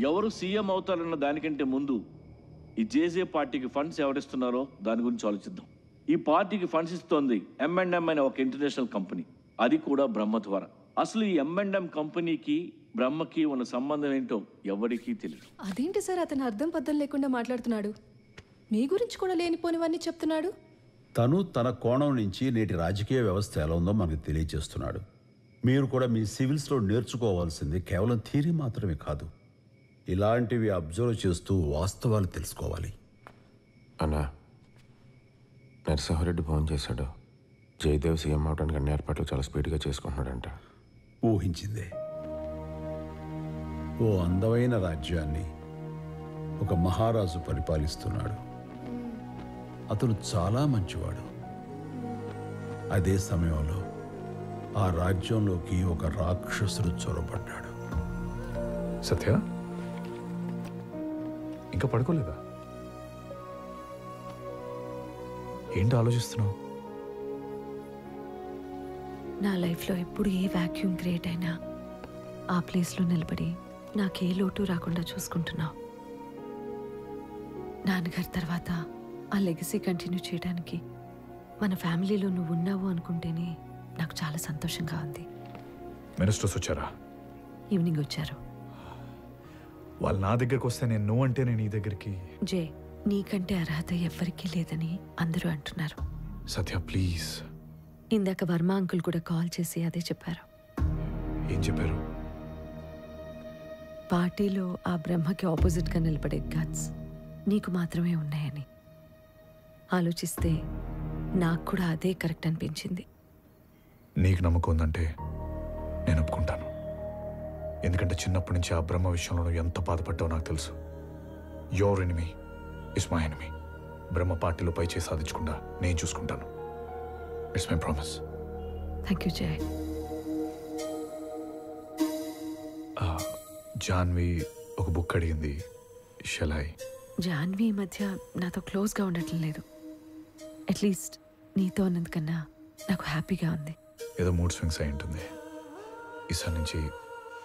ఎవరు సీఎం అవుతారన్న దానికంటే ముందు ఈ జేజే పార్టీకి ఫండ్స్ ఎవరిస్తున్నారో దాని గురించి ఆలోచిద్దాం. ఈ పార్టీకి ఫండ్స్ ఇస్తోంది M&M అనే ఒక ఇంటర్నేషనల్ కంపెనీ, అది కూడా బ్రహ్మ ద్వారా. అసలు ఈ M&M కంపెనీకి బ్రహ్మకి ఉన్న సంబంధం ఏంటో ఎవరికీ తెలియదు. అదేంటి సార్ అతను అర్థం పద్ధం లేకుండా మాట్లాడుతున్నాడు? మీ గురించి కూడా లేనిపోనివన్నీ చెప్తున్నాడు. తను తన కోణం నుంచి నేటి రాజకీయ వ్యవస్థ ఎలా ఉందో మనకు తెలియజేస్తున్నాడు. మీరు కూడా మీ సివిల్స్లో నేర్చుకోవాల్సింది కేవలం థియరీ మాత్రమే కాదు, ఇలాంటివి అబ్జర్వ్ చేస్తూ వాస్తవాలు తెలుసుకోవాలి. అన్నా, నరసింహారెడ్డి ఫోన్ చేశాడు. జయదేవ్ సీఎం అవడానికి అన్ని ఏర్పాట్లు చాలా స్పీడ్గా చేసుకుంటున్నాడంట. ఊహించిందే. ఓ అందమైన రాజ్యాన్ని ఒక మహారాజు పరిపాలిస్తున్నాడు. అతను చాలా మంచివాడు. అదే సమయంలో ఆ రాజ్యంలోకి ఒక రాక్షసుడు చొరబడ్డాడు. సత్య, ఇంకా పడుకోలేదా? ఏంటి ఆలోచిస్తున్నావు? నా లైఫ్లో ఎప్పుడు ఏ వ్యాక్యూమ్ క్రియేట్ అయినా ఆ ప్లేస్లో నిలబడి నాకే లోటు రాకుండా చూసుకుంటున్నావు. నాన్నగారి తర్వాత ఆ లెగసీ కంటిన్యూ చేయడానికి మన ఫ్యామిలీలో నువ్వు ఉన్నావు అనుకుంటేనే నాకు చాలా సంతోషంగా ఉంది. మినిస్టర్స్ వచ్చారా? ఈవినింగ్ వచ్చారు. వాళ్ళు నా దగ్గరికి వస్తే నేను నువ్వు అంటే నేను నీ దగ్గరికి. జే, నీకంటే అర్హత ఎవ్వరికీ లేదని అందరూ అంటున్నారు. సత్య ప్లీజ్. ఇందాక వర్మ అంకుల్ కూడా కాల్ చేసి అదే చెప్పారు. ఏం చెప్పారు? పార్టీలో ఆ బ్రహ్మకి ఆపోజిట్గా నిలబడే గట్స్ నీకు మాత్రమే ఉన్నాయని. ఆలోచిస్తే నాకు కూడా అదే కరెక్ట్ అనిపించింది. నీకు నమ్మకం ఉందంటే నేను ఒప్పుకుంటాను. ఎందుకంటే చిన్నప్పటి నుంచి ఆ బ్రహ్మ విషయంలో నువ్వు ఎంత బాధపడ్డావో నాకు తెలుసు. Your enemy is my enemy. Brahma పార్టీలో పై చేసి సాధించకుండా నేను చూసుకుంటాను. It's my promise. Thank you Jay. Janvi ఒక బుక్ అడిగింది. షెలాయ్? జాన్వి ఈ మధ్య నాతో క్లోజ్గా ఉండటం లేదు. అట్లీస్ట్ నీతో ఉన్నందుకన్నా నాకు హ్యాపీగా ఉంది. ఏదో మూడ్ స్వింగ్స్ అయి ఉంటుంది. ఈసారి నుంచి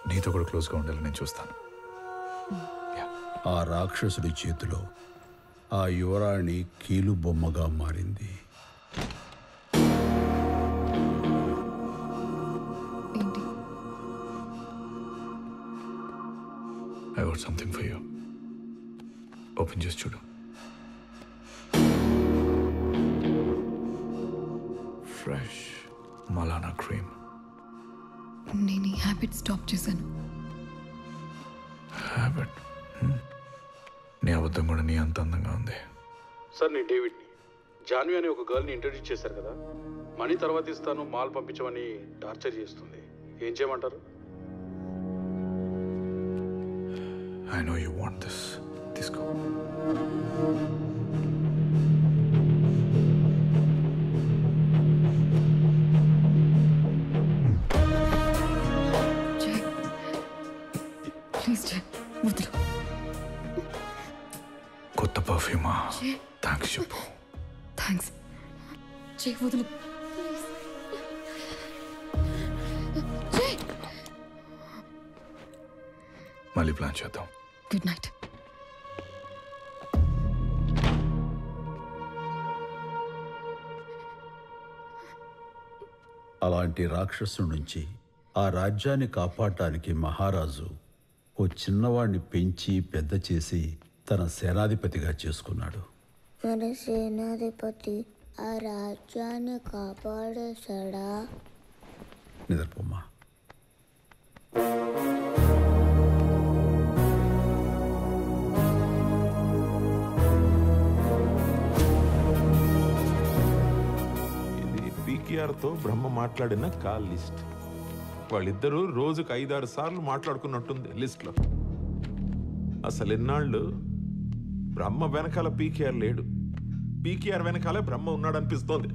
నీతో కూడా క్లోజ్గా ఉండాలని నేను చూస్తాను. ఆ రాక్షసుడి చేతిలో ఆ యువరాణి కీలు బొమ్మగా మారింది. ఏంటి? I got something for you. Open చేసి చూడు. Fresh Malana cream. నేను ఈ హ్యాబిట్ స్టాప్ చేశాను. హ్యాబిట్? నీ అబద్ధం కూడా నీ అంత అందంగా ఉంది. సార్, నేను డేవిడ్ని. జాన్వి అని ఒక గర్ల్ని ఇంట్రడ్యూస్ చేశారు కదా, మనీ తర్వాత ఇస్తాను మాల్ పంపించమని టార్చర్ చేస్తుంది. ఏం చేయమంటారు? I know you want this. తీసుకో. ప్లీజ్ జయ్, వదిలు. కొత్త పర్ఫ్యూమా? థ్యాంక్స్ చెప్పు. థ్యాంక్స్ జయ్, వదిలు. జయ్, మళ్ళీ ప్లాన్ చేద్దాం. Good night. అలాంటి రాక్షసు నుంచి ఆ రాజ్యాన్ని కాపాడటానికి మహారాజు ఓ చిన్నవాడిని పెంచి పెద్ద చేసి తన సేనాధిపతిగా చేసుకున్నాడు. మరి సేనాధిపతి ఆ రాజ్యాన్ని కాపాడేశాడా? నిద్రపోమ్మా. PKRతో బ్రహ్మ మాట్లాడిన కాల్ లిస్ట్. వాళ్ళిద్దరూ రోజుకు 5-6 సార్లు మాట్లాడుకున్నట్టుంది లిస్ట్లో. అసలు ఎన్నాళ్ళు బ్రహ్మ వెనకాల PKR లేడు, PKR వెనకాలే బ్రహ్మ ఉన్నాడు అనిపిస్తోంది.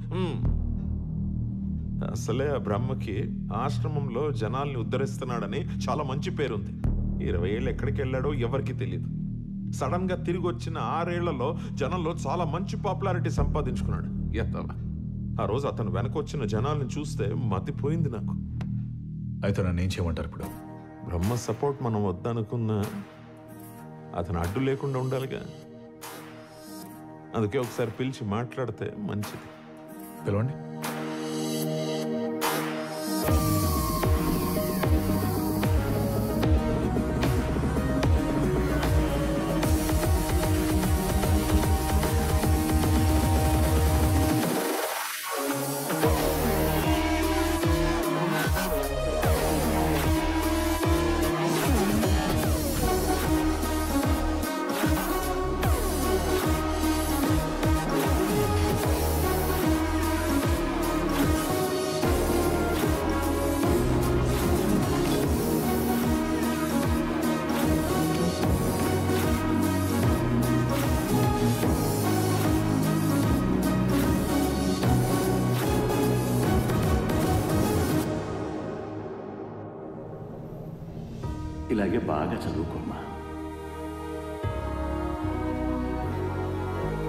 అసలే ఆ బ్రహ్మకి ఆశ్రమంలో జనాల్ని ఉద్ధరిస్తున్నాడని చాలా మంచి పేరుంది. 20 ఏళ్ళు ఎక్కడికి వెళ్ళాడో ఎవరికి తెలియదు. సడన్ గా తిరిగి వచ్చిన 6 ఏళ్లలో జనంలో చాలా మంచి పాపులారిటీ సంపాదించుకున్నాడు. ఆ రోజు అతను వెనకొచ్చిన జనాల్ని చూస్తే మతిపోయింది నాకు. అయితే నన్ను ఏం చేయమంటారు ఇప్పుడు? బ్రహ్మ సపోర్ట్ మనం వద్దనుకున్నా అతను అడ్డు లేకుండా ఉండాలిగా. అందుకే ఒకసారి పిలిచి మాట్లాడితే మంచిది. పిలవండి. ఇలాగే బాగా చదువుకోమ్మా.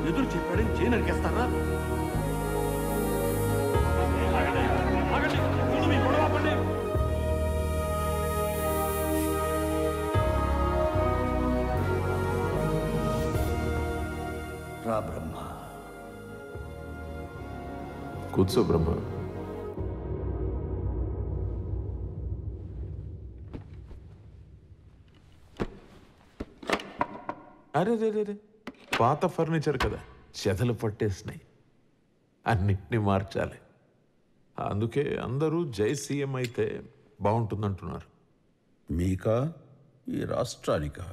ఎదురు చెప్పాడని చేయనరికేస్తారా? రా బ్రహ్మ. కూర్చో బ్రహ్మ. అరే రే రే, పాత ఫర్నిచర్ కదా, చెదలు పట్టేసినాయి, అన్నిటినీ మార్చాలి. అందుకే అందరూ జై సీఎం అయితే బాగుంటుందంటున్నారు. మీకా ఈ రాష్ట్రానికా?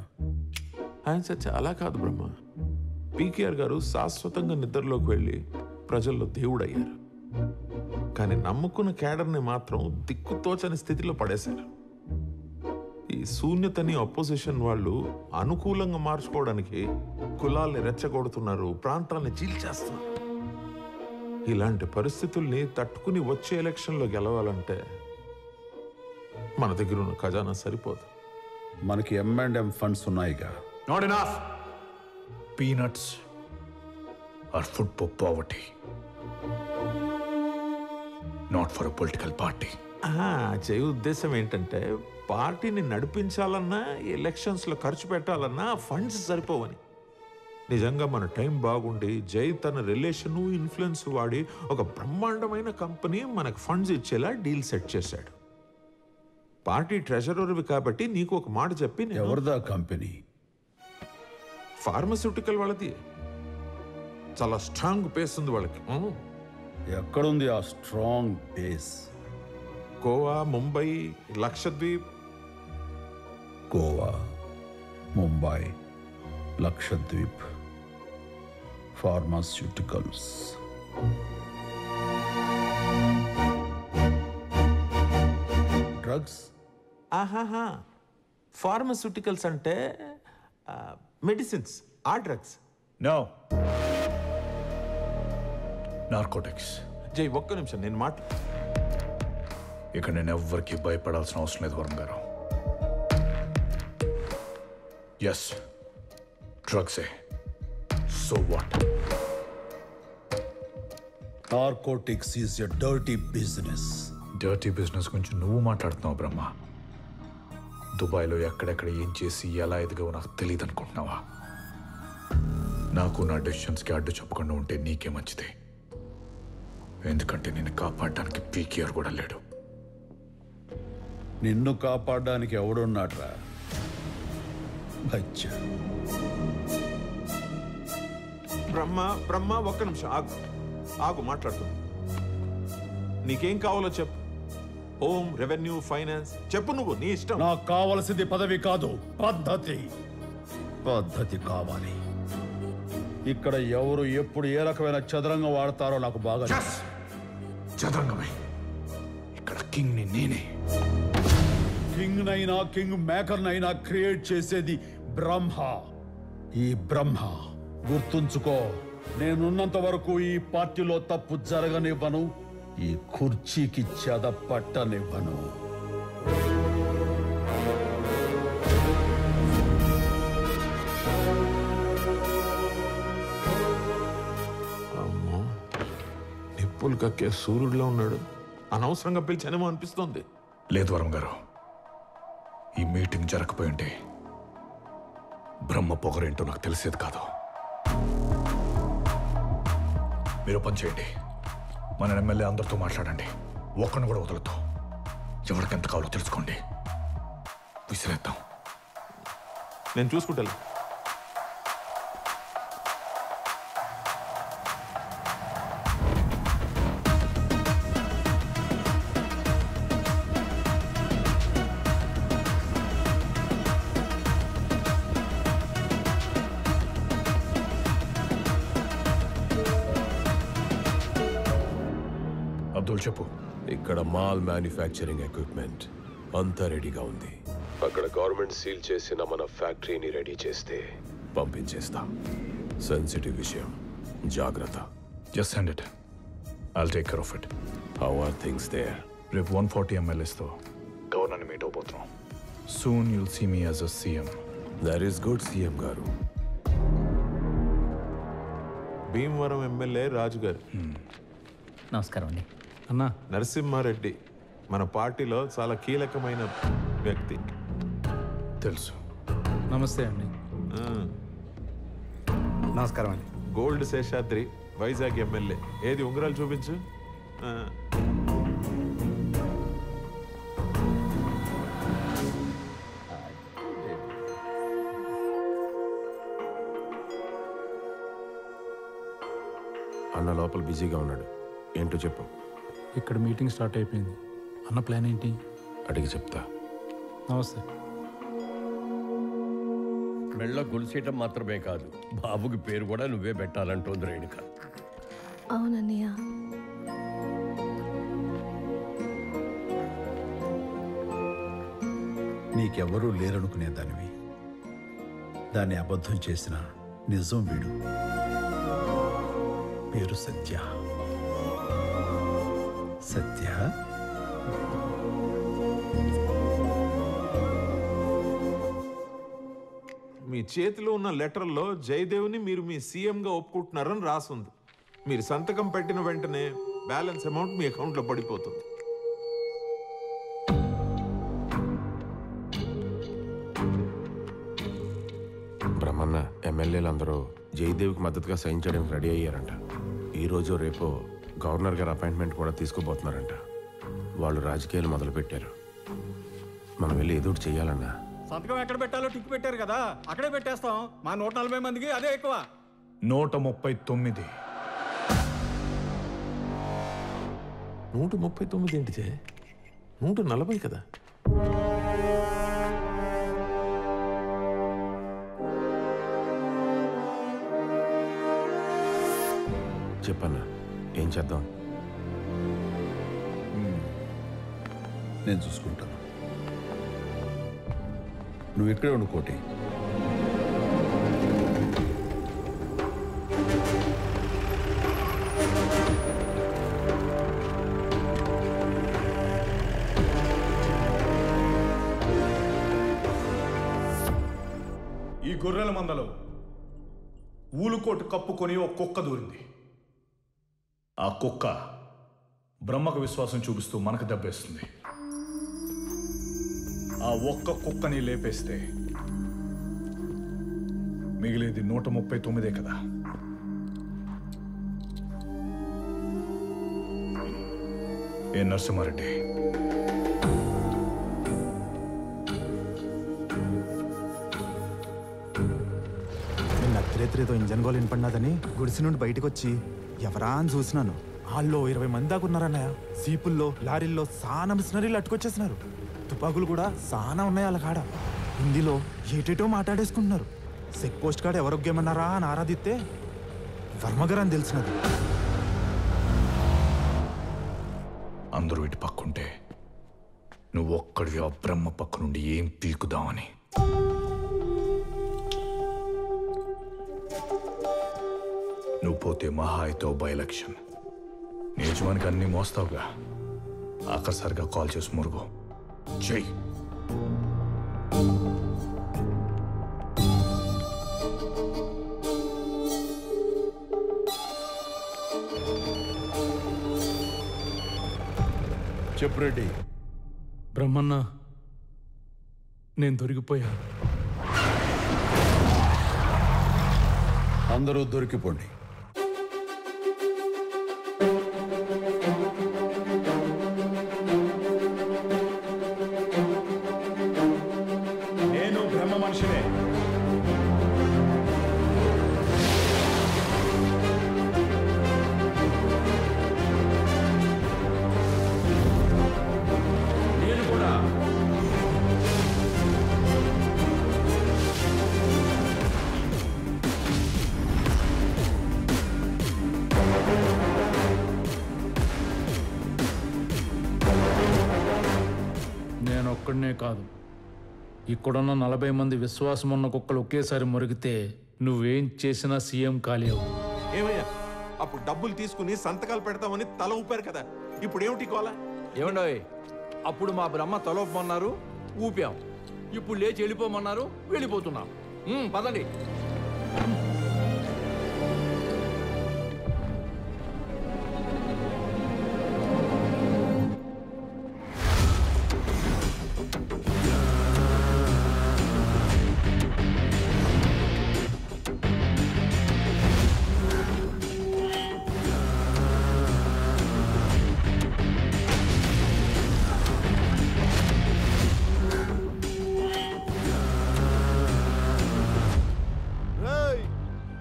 ఆయన సత్య అలా కాదు బ్రహ్మ. పీకేఆర్ గారు శాశ్వతంగా నిద్రలోకి వెళ్ళి ప్రజల్లో దేవుడయ్యారు. కానీ నమ్ముకున్న క్యాడర్ని మాత్రం దిక్కుతోచని స్థితిలో పడేశారు. ఈ శూన్యతని అపోజిషన్ వాళ్ళు అనుకూలంగా మార్చుకోవడానికి కులాల్ని రెచ్చగొడుతున్నారు, ప్రాంతాలని చీల్చేస్తున్నారు. ఇలాంటి పరిస్థితుల్ని తట్టుకుని వచ్చే ఎలక్షన్లో గెలవాలంటే మన దగ్గర ఉన్న ఖజానా సరిపోదు. మనకి M&M ఫండ్స్ ఉన్నాయిగా. Not enough. Peanuts are food for poverty, not for a political party. చేయ ఉద్దేశం ఏంటంటే పార్టీని నడిపించాలన్నా ఎలక్షన్స్లో ఖర్చు పెట్టాలన్నా ఫండ్స్ సరిపోవని. నిజంగా మన టైం బాగుండి జై తన రిలేషను ఇన్ఫ్లుయెన్స్ వాడి ఒక బ్రహ్మాండమైన కంపెనీ మనకు ఫండ్స్ ఇచ్చేలా డీల్ సెట్ చేశాడు. పార్టీ ట్రెజరర్వి కాబట్టి నీకు ఒక మాట చెప్పి, ఎవరిదా కంపెనీ? ఫార్మస్యూటికల్ వాళ్ళది. చాలా స్ట్రాంగ్ బేస్ ఉంది వాళ్ళకి. ఎక్కడుంది ఆ strong base? Goa, Mumbai, Lakshadweep. Goa, Mumbai, Lakshadweep, pharmaceuticals. Drugs? ఆహాహా, ఫార్మస్యూటికల్స్ అంటే మెడిసిన్స్. ఆ డ్రగ్స్ నో, నార్కోటిక్స్. జై ఒక్క నిమిషం నేను ఇక నేను ఎవ్వరికి భయపడాల్సిన అవసరం లేదు వరుణ్ గారు. ఎస్, డ్రగ్సే. So what? Narcotics is a dirty business. Dirty business గురించి నువ్వు మాట్లాడుతున్నావు బ్రహ్మ. దుబాయ్లో ఎక్కడెక్కడ ఏం చేసి ఎలా ఎదిగావో నాకు తెలియదు అనుకుంటున్నావా? నాకు నా డెసిషన్స్కి అడ్డు చెప్పకుండా ఉంటే నీకే మంచిది. ఎందుకంటే నిన్ను కాపాడడానికి పీకేఆర్ కూడా లేడు. నిన్ను కాపాడడానికి ఎవడున్నాడ్రా? బచ్చా. బ్రహ్మ ఒక్క నిమిషం ఆగు మాట్లాడుతూ. నీకేం కావాలో చెప్పు. హోమ్, రెవెన్యూ, ఫైనాన్స్ చెప్పు, నువ్వు నీ ఇష్టం. నాకు కావలసింది పదవి కాదు, పద్ధతి. పద్ధతి కావాలి. ఇక్కడ ఎవరు ఎప్పుడు ఏ రకమైన చదరంగం వాడతారో నాకు బాగా చదరంగమే. ఇక్కడ కింగ్ ని నేనే. కింగ్ నైనా కింగ్ మేకర్ నైనా క్రియేట్ చేసేది బ్రహ్మ. ఈ బ్రహ్మ గుర్తుంచుకో. నేనున్నంత వరకు ఈ పార్టీలో తప్పు జరగనివ్వను, ఈ కుర్చీకి చెద పట్టనివ్వను. అమ్మో, నిప్పులు కక్కే సూర్యుడిలో ఉన్నాడు. అనవసరంగా పిలిచానేమో అనిపిస్తోంది. లేదు వరం గారు, ఈ మీటింగ్ జరగకపోయి ఉంటే బ్రహ్మ పొగరేంటో నాకు తెలిసేది కాదు. మీరు పని చేయండి, మన ఎమ్మెల్యే అందరితో మాట్లాడండి, ఒక్కడిని కూడా వదలతో. ఎవరికి ఎంత కావాలో తెలుసుకోండి, విసిరేద్దాం. నేను చూసుకుంటాను. అబ్దుల్ చెప్పు. ఇక్కడ మాల్ మ్యానుఫ్యాక్చరింగ్ ఎక్విప్మెంట్ అంతా రెడీగా ఉంది. అక్కడ గవర్నమెంట్ సీల్ చేసిన మన ఫ్యాక్టరీని రెడీ చేస్తే పంపించేస్తా. సెన్సిటివ్ విషయం, జాగ్రత్త. Just send it, I'll take care of it. How are things there? రేపు 140 MLAsతో గవర్నర్ని మీట్ అవబోతున్నాం. Soon you'll see me as a CM. That is good CM గారు. భీమవరం ఎమ్మెల్యే రాజు గారు. నమస్కారం అండి. అన్నా, నరసింహారెడ్డి మన పార్టీలో చాలా కీలకమైన వ్యక్తి. తెలుసు. నమస్తే అండి. నమస్కారం అండి. Gold Seshadri, Vizag MLA. ఏది ఉంగరాలు చూపించు. అన్న లోపల బిజీగా ఉన్నాడు, ఏంటో చెప్పు. ఇక్కడ మీటింగ్ స్టార్ట్ అయిపోయింది. అన్న ప్లాన్ ఏంటి? అడిగి చెప్తా. నమస్తే. మెళ్ళ గొలుసేయటం మాత్రమే కాదు, బాబుకి పేరు కూడా నువ్వే పెట్టాలంటోంది రేణుక. అవునన్నయ్య. నీకెవరూ లేరనుకునే దానివి, దాన్ని అబద్ధం చేసిన నిజం వీడు. పేరు సత్య. సత్య, మీ చేతిలో ఉన్న లెటర్లో జయదేవ్ని మీరు మీ సీఎంగా ఒప్పుకుంటున్నారని రాసుంది. మీరు సంతకం పెట్టిన వెంటనే బ్యాలెన్స్ అమౌంట్ మీ అకౌంట్లో పడిపోతుంది. బ్రహ్మన్న ఎమ్మెల్యేలు అందరూ జయదేవ్కి మద్దతుగా సైన్ చేయడానికి రెడీ అయ్యారంట. ఈరోజు రేపు గవర్నర్ గారు అపాయింట్మెంట్ కూడా తీసుకోబోతున్నారంట. వాళ్ళు రాజకీయాలు మొదలుపెట్టారు. మనం వెళ్ళి ఏదో ఒకటి చెయ్యాలన్నా. సంతకం ఎక్కడ పెట్టాలో టిక్ పెట్టారు కదా, అక్కడే పెట్టేస్తాం. మా 140 మందికి అదే ఎక్కువ. 139. 139 ఏంటిదే? 140 కదా. చెప్పన్నా, ఏం చేద్దాం? నేను చూసుకుంటాను. నువ్వు ఇక్కడే ఉండు కోటి. ఈ గొర్రెల మందలో ఊలుకోటు కప్పుకొని ఒక కుక్క దూరింది. ఆ కుక్క బ్రహ్మకు విశ్వాసం చూపిస్తూ మనకు దెబ్బేస్తుంది. ఆ ఒక్క కుక్కని లేపేస్తే మిగిలేది 139 కదా. ఏ నరసింహారెడ్డి, నిన్న అర్ధరేత్రేదో ఇంజన్ గోల్ వినపడినాదని గుడిసి నుండి బయటకు వచ్చి ఎవరా అని చూసినాను. వాళ్ళు 20 మంది దాకా ఉన్నారన్నయ్య. సీపుల్లో, లారీల్లో సానా మిషనరీలు అట్టుకొచ్చేసినారు. తుపాకులు కూడా సానా ఉన్నాయి వాళ్ళ కాడ. హిందీలో ఏటేటో మాట్లాడేసుకుంటున్నారు. చెక్ పోస్ట్ కాడ ఎవరొగ్గేమన్నారా అని ఆరాధిస్తే వర్మగారు అని తెలిసినది. అందరూ ఇటు పక్కుంటే నువ్వు ఒక్కడివి ఆ బ్రహ్మ పక్క నుండి ఏం పీకుదామని. నువ్వు పోతే మహా అయితే బై ఎలక్షన్. నిజానికి అన్నీ మోస్తావుగా. ఆఖరిసారిగా కాల్ చేసి మురుగు చెయ్యి. చెప్పు రెడ్డి. బ్రహ్మన్న, నేను దొరికిపోయాను. అందరూ దొరికిపోండి. నేను బ్రహ్మ మనిషినే. నేను కూడా. నేను ఒక్కడనే కాదు, ఇక్కడున్న 40 మంది విశ్వాసం ఉన్న కుక్కలు ఒకేసారి మురిగితే నువ్వేం చేసినా సీఎం కాలేవు. ఏమయ్యా, అప్పుడు డబ్బులు తీసుకుని సంతకాలు పెడతామని తల ఊపారు కదా, ఇప్పుడు ఏమిటి కోలా? ఏమండోయ్, అప్పుడు మా బ్రహ్మ తలొప్పమన్నారు, ఊపాం. ఇప్పుడు లేచి వెళ్ళిపోమన్నారు, వెళ్ళిపోతున్నాం. పదండి.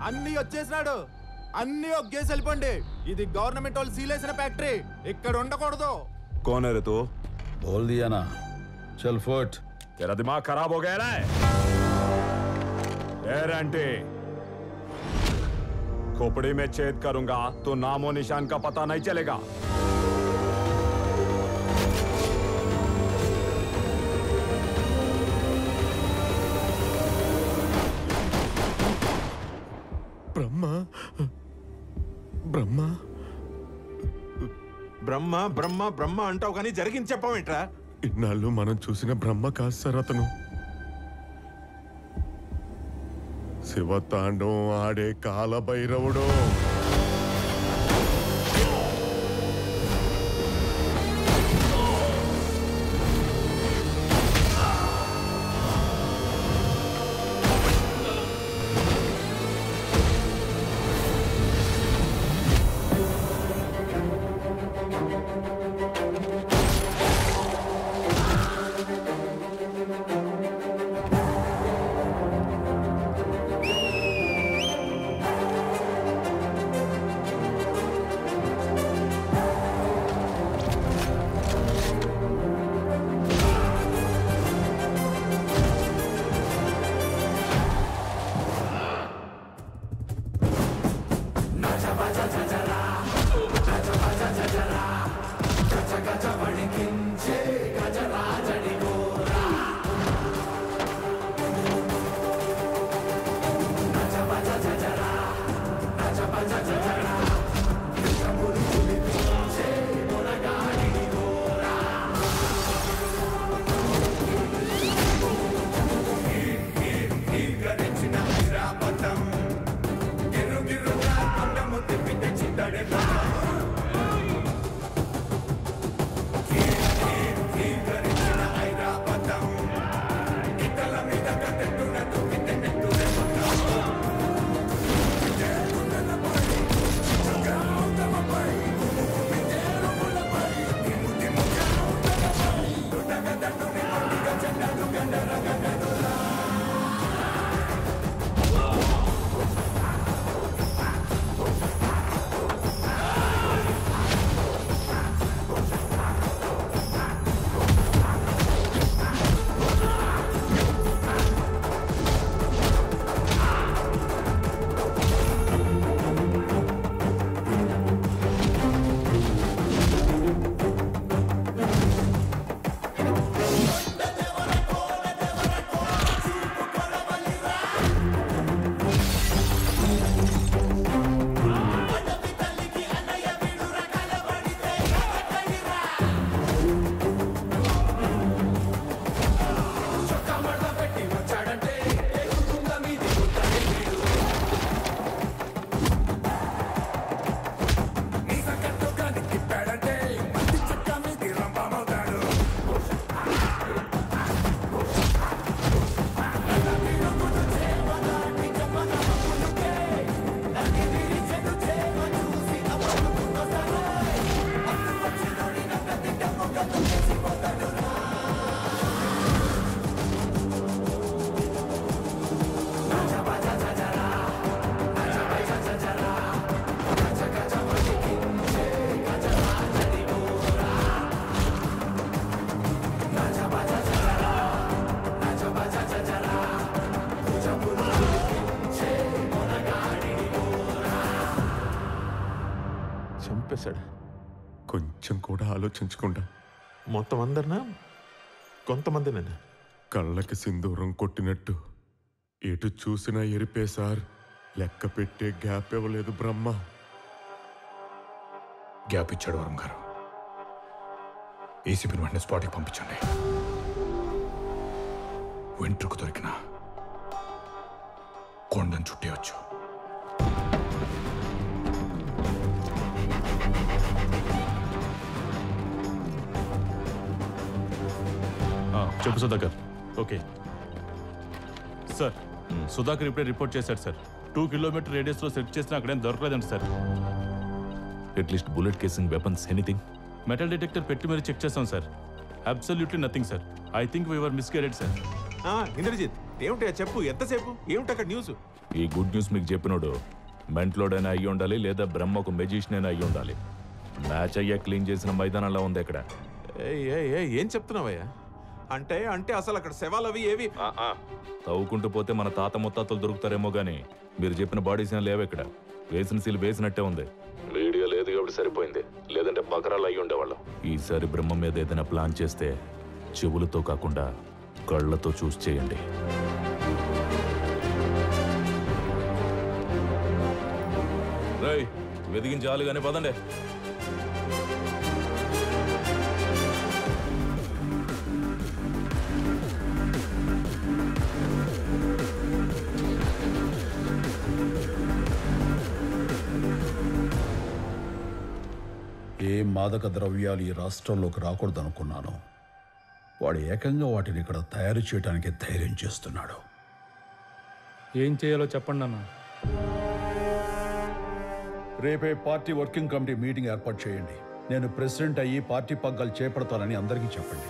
అన్ని వచ్చేసినాడు, అన్ని ఒగ్గేసి వెళ్ళిపోండి. ఇది గవర్నమెంట్ వాళ్ళు సీలేసిన ఫ్యాక్టరీ, ఇక్కడ ఉండకూడదు. कौन है रे तू? बोल दिया ना, चल फुट. तेरा दिमाग खराब हो गया ना? आंटी, खोपड़ी में छेद करूंगा तो नामो निशान का पता नहीं चलेगा. బ్రహ్మ బ్రహ్మ బ్రహ్మ బ్రహ్మ బ్రహ్మ అంటావు కానీ జరిగింది చెప్పవేంట్రా? ఇన్నాళ్ళు మనం చూసిన బ్రహ్మ కాదు సార్ అతను. శివతాండవం ఆడే కాలభైరవుడు. చేశాడు? కొంచెం కూడా ఆలోచించకుండా మొత్తం అందరినా కొంతమందినేనా? కళ్ళకి సింధూరం కొట్టినట్టు ఎటు చూసినా ఎరిపే సార్. లెక్క పెట్టే గ్యాప్ ఇవ్వలేదు బ్రహ్మ. గ్యాప్ ఇచ్చాడు వరం గారు. ఏసీపీని వెంటనే స్పాట్కి పంపించండి. వెంట్రుకు దొరికిన కొండను చుట్టేయచ్చు. చెప్పు సుధాకర్. ఓకే సార్, సుధాకర్ ఇప్పుడే రిపోర్ట్ చేశాడు సార్. 2 కిలోమీటర్ రేడియస్లో సెర్చ్ చేసినా అక్కడేం దొరకలేదండి sir. At least bullet casing weapons anything? Metal detector పెట్టి మరీ చెక్ చేస్తాం sir. Absolutely nothing sir. I think we were misguided sir. Indrajit, ఏమిటా చెప్పు, ఎంతసేపు? ఏమిటి అక్కడ న్యూస్? ఈ గుడ్ న్యూస్ మీకు చెప్పినోడు మెంట్లోడైనా అయ్యి ఉండాలి, లేదా బ్రహ్మ ఒక మెజిషియన్ అయినా అయ్యి ఉండాలి. మ్యాచ్ అయ్యా క్లీన్ చేసిన మైదానంలో ఉంది ఇక్కడ. ఏం చెప్తున్నావయ్యా? అంటే అంటే అసలు అక్కడ శవాలు అవి ఏవి? తవ్వుకుంటూ పోతే మన తాత ముత్తాతలు దొరుకుతారేమో గానీ మీరు చెప్పిన బాడీస్ ఏం లేవు ఇక్కడ. వేసిన సీల్ వేసినట్టే ఉంది. మీడియా లేదు కాబట్టి సరిపోయింది, లేదంటే బకరాలు అయ్యి ఉండేవాళ్ళం. ఈసారి బ్రహ్మ మీద ఏదైనా ప్లాన్ చేస్తే చెవులతో కాకుండా కళ్ళతో చూసి చేయండి. రేయ్, వెదిగించాలి కానీ పదండి. ఏ మాదక ద్రవ్యాలు ఈ రాష్ట్రంలోకి రాకూడదనుకున్నాను, వాడు ఏకంగా వాటిని ఇక్కడ తయారు చేయడానికి ధైర్యం చేస్తున్నాడు. ఏం చేయాలో చెప్పండి అన్న. రేపే పార్టీ వర్కింగ్ కమిటీ మీటింగ్ ఏర్పాటు చేయండి. నేను ప్రెసిడెంట్ అయ్యి పార్టీ పగ్గాలు చేపడతానని అందరికీ చెప్పండి.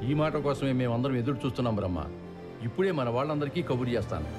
ఈ మాట కోసమే మేమందరం ఎదురు చూస్తున్నాం బ్రహ్మ. ఇప్పుడే మన వాళ్ళందరికీ కబురు చేస్తాను.